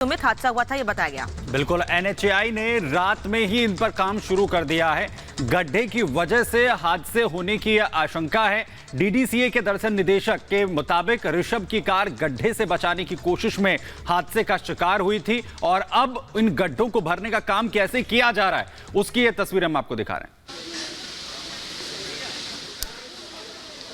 सुमित, हादसा हुआ था ये बताया गया। बिल्कुल, एनएचएआई ने रात में ही इन पर काम शुरू कर दिया है। गड्ढे की वजह से हादसे होने की आशंका है। डीडीसीए के दर्शन निदेशक के मुताबिक ऋषभ की कार गड्ढे से बचाने की कोशिश में हादसे का शिकार हुई थी और अब इन गड्ढों को भरने का काम कैसे किया जा रहा है उसकी ये तस्वीर हम आपको दिखा रहे हैं।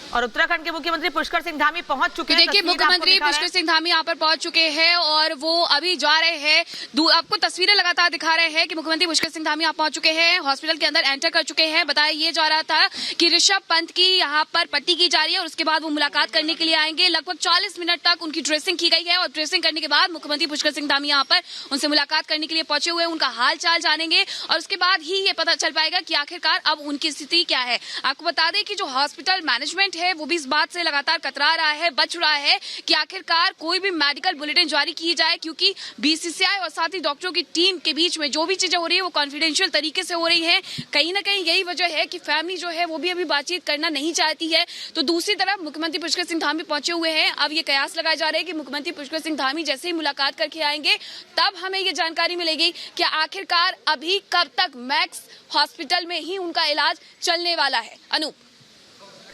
और उत्तराखंड के मुख्यमंत्री पुष्कर सिंह धामी पहुंच चुके हैं। देखिए, मुख्यमंत्री पुष्कर सिंह धामी यहाँ पर पहुंच चुके हैं और वो अभी जा रहे हैं। आपको तस्वीरें लगातार दिखा रहे हैं कि मुख्यमंत्री पुष्कर सिंह धामी यहाँ पहुंच चुके हैं, हॉस्पिटल के अंदर एंटर कर चुके हैं। बताया ये जा रहा था कि ऋषभ पंत की यहाँ पर पट्टी की जा रही है और उसके बाद वो मुलाकात करने के लिए आएंगे। लगभग 40 मिनट तक उनकी ड्रेसिंग की गई है और ड्रेसिंग करने के बाद मुख्यमंत्री पुष्कर सिंह धामी यहाँ पर उनसे मुलाकात करने के लिए पहुंचे हुए, उनका हाल चाल जानेंगे और उसके बाद ही ये पता चल पाएगा कि आखिरकार अब उनकी स्थिति क्या है। आपको बता दें कि जो हॉस्पिटल मैनेजमेंट है वो भी इस बात से लगातार कतरा रहा है, बच रहा है कि आखिरकार कोई भी मेडिकल बुलेटिन जारी की जाए, क्योंकि बीसीसीआई और साथ ही डॉक्टरों की टीम के बीच में जो भी चीजें हो रही है वो कॉन्फिडेंशियल तरीके से हो रही है। कहीं ना कहीं यही वजह है कि फैमिली जो है वो भी अभी बातचीत करना नहीं चाहती है। तो दूसरी तरफ मुख्यमंत्री पुष्कर सिंह धामी पहुंचे हुए हैं। अब ये कयास लगाए जा रहे हैं कि मुख्यमंत्री पुष्कर सिंह धामी जैसे ही मुलाकात करके आएंगे तब हमें ये जानकारी मिलेगी कि आखिरकार अभी कब तक मैक्स हॉस्पिटल में ही उनका इलाज चलने वाला है। अनूप,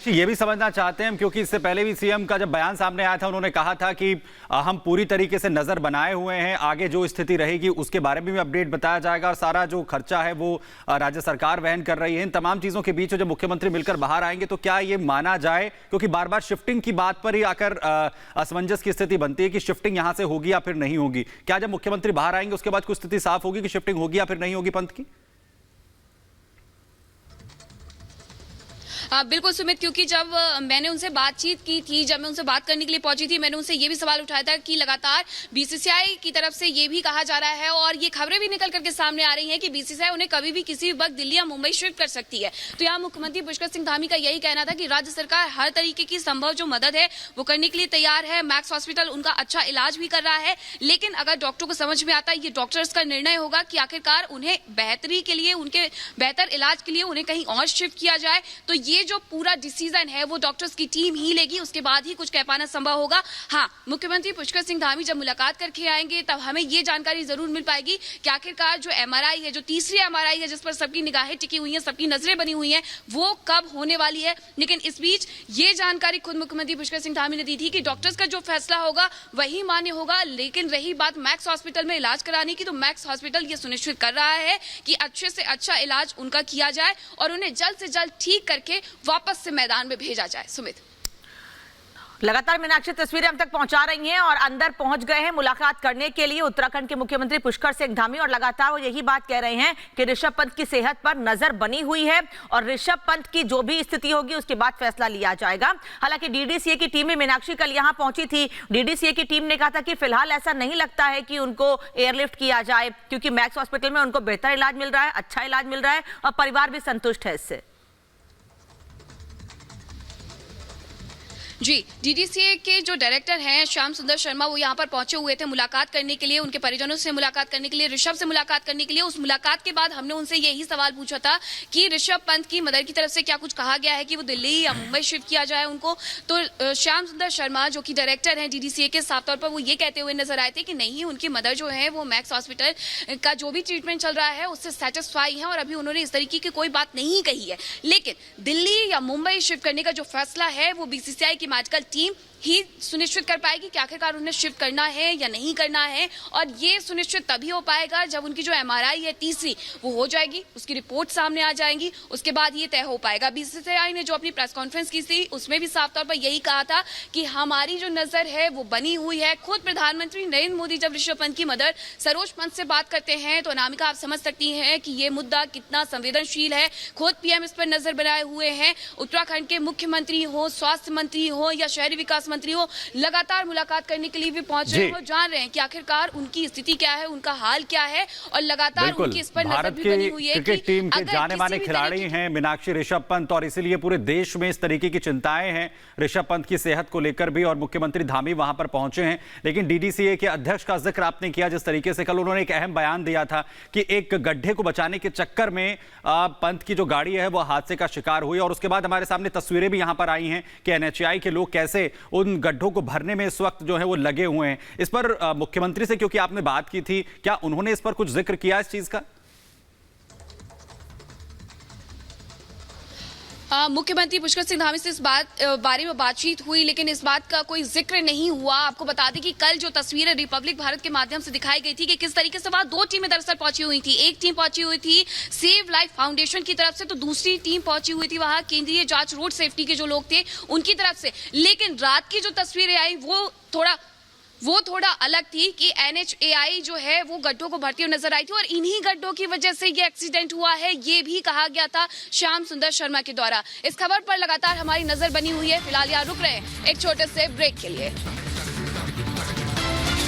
ये भी समझना चाहते हैं क्योंकि इससे पहले भी सीएम का जब बयान सामने आया था उन्होंने कहा था कि हम पूरी तरीके से नजर बनाए हुए हैं, आगे जो स्थिति रहेगी उसके बारे में भी अपडेट बताया जाएगा और सारा जो खर्चा है वो राज्य सरकार वहन कर रही है। इन तमाम चीजों के बीच जब मुख्यमंत्री मिलकर बाहर आएंगे तो क्या ये माना जाए, क्योंकि बार बार शिफ्टिंग की बात पर ही आकर असमंजस की स्थिति बनती है कि शिफ्टिंग यहां से होगी या फिर नहीं होगी। क्या जब मुख्यमंत्री बाहर आएंगे उसके बाद कुछ स्थिति साफ होगी कि शिफ्टिंग होगी या फिर नहीं होगी पंत की? बिल्कुल सुमित, क्योंकि जब मैंने उनसे बातचीत की थी, जब मैं उनसे बात करने के लिए पहुंची थी, मैंने उनसे ये भी सवाल उठाया था कि लगातार बीसीसीआई की तरफ से ये भी कहा जा रहा है और ये खबरें भी निकल करके सामने आ रही हैं कि बीसीसीआई उन्हें कभी भी किसी वक्त दिल्ली या मुंबई शिफ्ट कर सकती है। तो यहाँ मुख्यमंत्री पुष्कर सिंह धामी का यही कहना था कि राज्य सरकार हर तरीके की संभव जो मदद है वो करने के लिए तैयार है। मैक्स हॉस्पिटल उनका अच्छा इलाज भी कर रहा है, लेकिन अगर डॉक्टर को समझ में आता है, ये डॉक्टर्स का निर्णय होगा कि आखिरकार उन्हें बेहतरी के लिए, उनके बेहतर इलाज के लिए उन्हें कहीं और शिफ्ट किया जाए, तो ये जो पूरा डिसीजन है वो डॉक्टर्स की टीम ही लेगी, उसके बाद ही कुछ कह पाना संभव होगा। हाँ, मुख्यमंत्री पुष्कर सिंह धामी जब मुलाकात करके आएंगे तब हमें ये जानकारी जरूर मिल पाएगी कि आखिरकार जो एमआरआई है, जो तीसरी एमआरआई है जिस पर सबकी निगाहें टिकी हुई हैं, सबकी नजरें बनी हुई हैं, वो कब होने वाली है। लेकिन इस बीच ये जानकारी खुद मुख्यमंत्री पुष्कर सिंह धामी ने दी थी कि डॉक्टर्स का जो फैसला होगा वही मान्य होगा। लेकिन रही बात मैक्स हॉस्पिटल में इलाज कराने की, तो मैक्स हॉस्पिटल ये सुनिश्चित कर रहा है कि अच्छे से अच्छा इलाज उनका किया जाए और उन्हें जल्द से जल्द ठीक करके वापस से मैदान में भेजा जाए। सुमित, लगातार मीनाक्षी तस्वीरें हम तक पहुंचा रही हैं और अंदर पहुंच गए हैं मुलाकात करने के लिए उत्तराखंड के मुख्यमंत्री पुष्कर सिंह धामी और लगातार वो यही बात कह रहे हैं कि ऋषभ पंत की सेहत पर नजर बनी हुई है और ऋषभ पंत की जो भी स्थिति होगी उसके बाद फैसला लिया जाएगा। हालांकि डीडीसीए की टीम में मीनाक्षी कल यहां पहुंची थी। डीडीसीए की टीम ने कहा था कि फिलहाल ऐसा नहीं लगता है कि उनको एयरलिफ्ट किया जाए, क्योंकि मैक्स हॉस्पिटल में उनको बेहतर इलाज मिल रहा है, अच्छा इलाज मिल रहा है और परिवार भी संतुष्ट है इससे। जी, डीडीसीए के जो डायरेक्टर हैं श्याम सुंदर शर्मा, वो यहाँ पर पहुंचे हुए थे मुलाकात करने के लिए, उनके परिजनों से मुलाकात करने के लिए, ऋषभ से मुलाकात करने के लिए। उस मुलाकात के बाद हमने उनसे यही सवाल पूछा था कि ऋषभ पंत की मदर की तरफ से क्या कुछ कहा गया है कि वो दिल्ली या मुंबई शिफ्ट किया जाए उनको। तो श्याम सुंदर शर्मा जो कि डायरेक्टर हैं डीडीसीए के, साफ तौर पर वो ये कहते हुए नजर आए थे कि नहीं, उनकी मदर जो है वो मैक्स हॉस्पिटल का जो भी ट्रीटमेंट चल रहा है उससे सेटिस्फाई है और अभी उन्होंने इस तरीके की कोई बात नहीं कही है। लेकिन दिल्ली या मुंबई शिफ्ट करने का जो फैसला है वो बीसीसीआई की मेडिकल टीम ही सुनिश्चित कर पाएगी कि आखिरकार उन्हें शिफ्ट करना है या नहीं करना है। और ये सुनिश्चित तभी हो पाएगा जब उनकी जो एमआरआई है तीसरी वो हो जाएगी, उसकी रिपोर्ट सामने आ जाएंगी, उसके बाद ये तय हो पाएगा। बीसीसीआई ने जो अपनी प्रेस कॉन्फ्रेंस की थी उसमें भी साफ तौर पर यही कहा था कि हमारी जो नजर है वो बनी हुई है। खुद प्रधानमंत्री नरेंद्र मोदी जब ऋषभ पंत की मदर सरोज पंत से बात करते हैं तो अनामिका आप समझ सकती हैं कि ये मुद्दा कितना संवेदनशील है। खुद पीएम इस पर नजर बनाए हुए हैं। उत्तराखंड के मुख्यमंत्री हो, स्वास्थ्य मंत्री हो या शहरी विकास मंत्री हो, लगातार मुलाकात करने के लिए भी पहुंच रहे हैं, जान रहे हैं कि आखिरकार उनकी स्थिति क्या है, उनका हाल क्या है और लगातार उनकी इस पर नजर भी बनी हुई है। क्रिकेट टीम के जाने माने खिलाड़ी हैं मीनाक्षी ऋषभ पंत और इसीलिए पूरे देश में इस तरीके की चिंताएं हैं ऋषभ पंत की सेहत को लेकर भी और मुख्यमंत्री धामी वहां पर पहुंचे हैं। लेकिन डीडीसीए के अध्यक्ष का जिक्र आपने किया, जिस तरीके से कल उन्होंने एक अहम बयान दिया था कि एक गड्ढे को बचाने के चक्कर में पंत की जो गाड़ी है वो हादसे का शिकार हुई और उसके बाद हमारे सामने तस्वीरें भी यहां पर आई हैं कि एनएचएआई के लोग कैसे उन गड्ढों को भरने में इस वक्त जो है वो लगे हुए हैं। इस पर मुख्यमंत्री से क्योंकि आपने बात की थी, क्या उन्होंने इस पर कुछ जिक्र किया इस चीज का? मुख्यमंत्री पुष्कर सिंह धामी से इस बारे में बातचीत हुई, लेकिन इस बात का कोई जिक्र नहीं हुआ। आपको बता दें कि कल जो तस्वीरें रिपब्लिक भारत के माध्यम से दिखाई गई थी कि किस तरीके से वहां दो टीमें दरअसल पहुंची हुई थी। एक टीम पहुंची हुई थी सेव लाइफ फाउंडेशन की तरफ से, तो दूसरी टीम पहुंची हुई थी वहां केंद्रीय जांच रोड सेफ्टी के जो लोग थे उनकी तरफ से। लेकिन रात की जो तस्वीरें आई वो थोड़ा अलग थी कि NHAI जो है वो गड्ढों को भरती हुई नजर आई थी और इन्हीं गड्ढों की वजह से ये एक्सीडेंट हुआ है, ये भी कहा गया था श्याम सुंदर शर्मा के द्वारा। इस खबर पर लगातार हमारी नजर बनी हुई है। फिलहाल यहाँ रुक रहे हैं एक छोटे से ब्रेक के लिए।